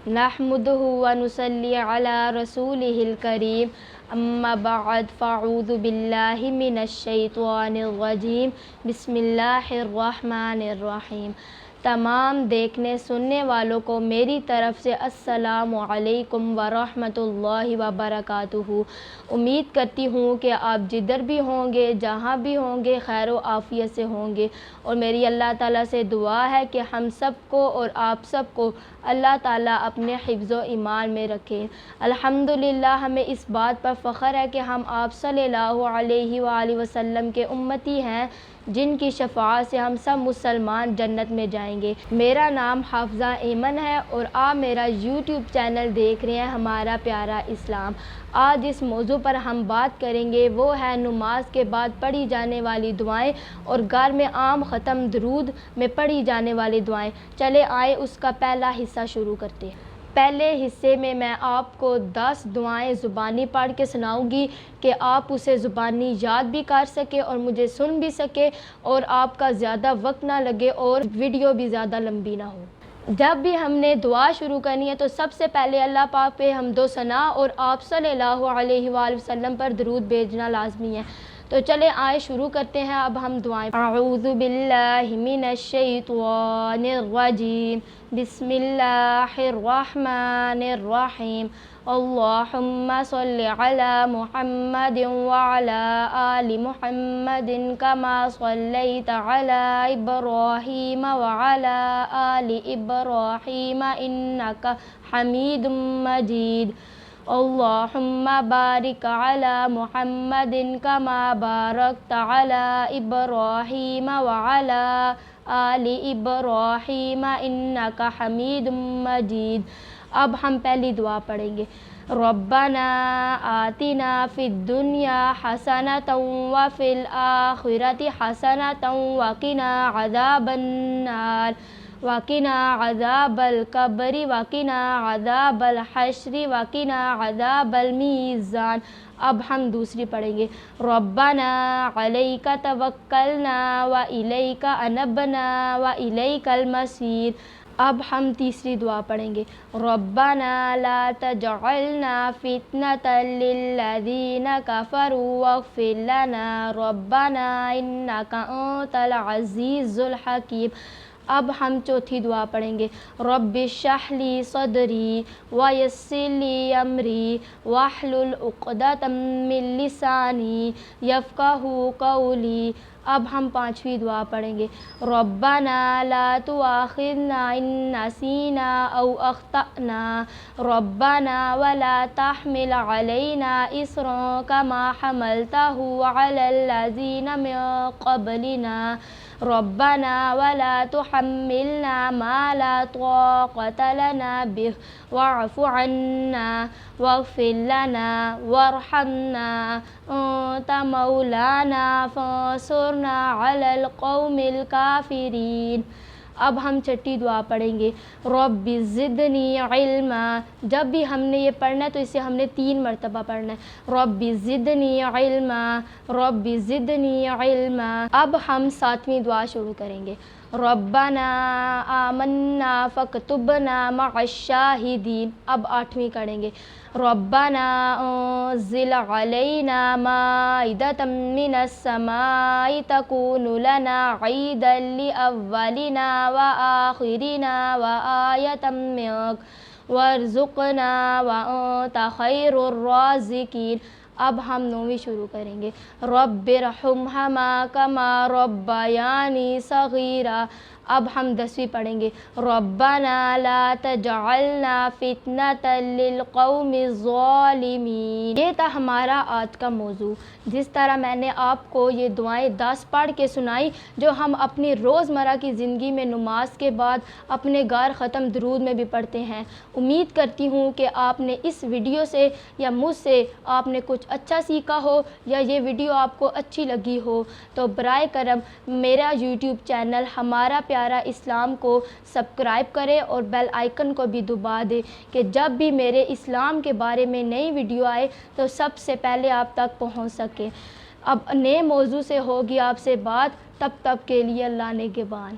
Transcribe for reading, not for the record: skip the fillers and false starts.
नहमुदुहु व नुसल्ली अला रसूलिहिल करीम अम्मा बाद फ़अऊज़ु बिल्लाहि मिनश शैतानिर रजीम बिस्मिल्लाहिर रहमानिर रहीम। तमाम देखने सुनने वालों को मेरी तरफ़ से अस्सलामु अलैकुम व रहमतुल्लाहि व बरकातुहू। उम्मीद करती हूँ कि आप जिधर भी होंगे, जहाँ भी होंगे, खैर व आफ़ियत से होंगे। और मेरी अल्लाह ताला से दुआ है कि हम सबको और आप सबको अल्लाह ताला अपने हिफ्ज़ व ईमान में रखे। अल्हम्दुलिल्लाह, हमें इस बात पर फ़ख्र है कि हम आप सल्लल्लाहु अलैहि वसल्लम के उम्मती हैं, जिनकी शफ़ाअत से हम सब मुसलमान जन्नत में जाएंगे। मेरा नाम हाफ़िज़ा ऐमन है और आप मेरा यूट्यूब चैनल देख रहे हैं हमारा प्यारा इस्लाम। आज इस मौजू पर हम बात करेंगे, वो है नमाज के बाद पढ़ी जाने वाली दुआएं और घर में आम ख़त्म दरूद में पढ़ी जाने वाली दुआएं। चले आए उसका पहला हिस्सा शुरू करते हैं। पहले हिस्से में मैं आपको 10 दुआएं ज़ुबानी पढ़ के सुनाऊंगी कि आप उसे ज़ुबानी याद भी कर सके और मुझे सुन भी सके और आपका ज़्यादा वक्त ना लगे और वीडियो भी ज़्यादा लंबी ना हो। जब भी हमने दुआ शुरू करनी है तो सबसे पहले अल्लाह पाक पे हमदो सना और आप सल्लल्लाहु अलैहि वसल्लम पर दरूद भेजना लाजमी है। तो चले आए शुरू करते हैं। अब हम दुआएं। अऊज़ु बिल्लाहि मिनश शैतानिर रजीम बिस्मिल्लाहिर रहमानिर रहीम। अल्लाहुम्मा सल्लि अला मुहम्मदिन व अला आलि मुहम्मदिन कमा सल्लैता अला इब्राहीम व अला आलि इब्राहीम इन्नका हमीदुम मजीद। अल्लाहुम्मा बारिक अला मुहम्मदिन कमा बारकता अला इब्राहीम व अला आलि इब्राहीम इन्नका हमीदुम मजीद। अब हम पहली दुआ पढ़ेंगे। रब्बना आतिना फिद दुनिया हसनतन व फिल आखिरति हसनतन व क़िना अज़ाबन नार व क़िना अज़ाबल कब्रि व क़िना अज़ाबल हश्रि व क़िना अज़ाबल मीज़ान। अब हम दूसरी पढ़ेंगे। रब्बना अलैका तवक्कलना व इलैका अनबना व इलैकल मसीर। अब हम तीसरी दुआ पढ़ेंगे। रब्बना ला तजअलना फितनतल लिल्लज़ीना कफ़रू वग़फ़िर लना रब्बना इन्नका अंतल अज़ीज़ुल हकीम। अब हम चौथी दुआ पढ़ेंगे। रब्बिश्रह ली सदरी व यस्सिर ली अमरी वहलुल उक़दतम मिन लिसानी यफ़क़हू क़ौली। अब हम पांचवी दुआ पढ़ेंगे। रब्बना ला तुआख़िज़ना इन नसीना औ अख़्तअना रब्बना वला तहमिल अलैना इस्रन कमा हमलतहु अलल लज़ीना मिन क़ब्लिना रब्बना वला तुहम्मिलना मा ला ताक़त लना बिह वअफ़ु अन्ना वग़फ़िर लना वरहमना अंत मौलाना फ़ंसुरना अलल क़ौमिल काफ़िरीन। अब हम छठी दुआ पढ़ेंगे। रब्बि ज़िदनी इल्मा। जब भी हमने ये पढ़ना है तो इसे हमने 3 मरतबा पढ़ना है। Rabbi ज़िदनी इल्मा, rabbi ज़िदनी इल्मा। अब हम 7वीं दुआ शुरू करेंगे। रब्बना आमन्ना फ़क्तुबना मअश्शाहिदीन। अब 8वीं करेंगे। रब्बना अंज़िल अलैना माइदतम मिनस समाई तकूनु लना ईदन लिअव्वलिना व आखिरिना व आयतम मिनक वरज़ुक़ना व अंता खैरुर राज़िकीन। अब हम 9वीं शुरू करेंगे। रब्बिरहमहुमा कमा रब्बयानी सग़ीरा। अब हम 10वीं पढ़ेंगे। रब्बना ला तजअलना फितनतल लिल क़ौमिज़ ज़ालिमीन। ये था हमारा आज का मौजू। जिस तरह मैंने आपको ये दुआएं 10 पढ़ के सुनाई, जो हम अपनी रोज़मर्रा की ज़िंदगी में नमाज के बाद अपने घर ख़त्म दरूद में भी पढ़ते हैं। उम्मीद करती हूँ कि आपने इस वीडियो से या मुझसे आपने कुछ अच्छा सीखा हो या ये वीडियो आपको अच्छी लगी हो। तो बराए करम मेरा यूट्यूब चैनल हमारा प्यारा इस्लाम को सब्सक्राइब करें और बेल आइकन को भी दबा दें कि जब भी मेरे इस्लाम के बारे में नई वीडियो आए तो सबसे पहले आप तक पहुंच सके। अब नए मौजू से होगी आपसे बात, तब के लिए अल्लाह ने निगहबान।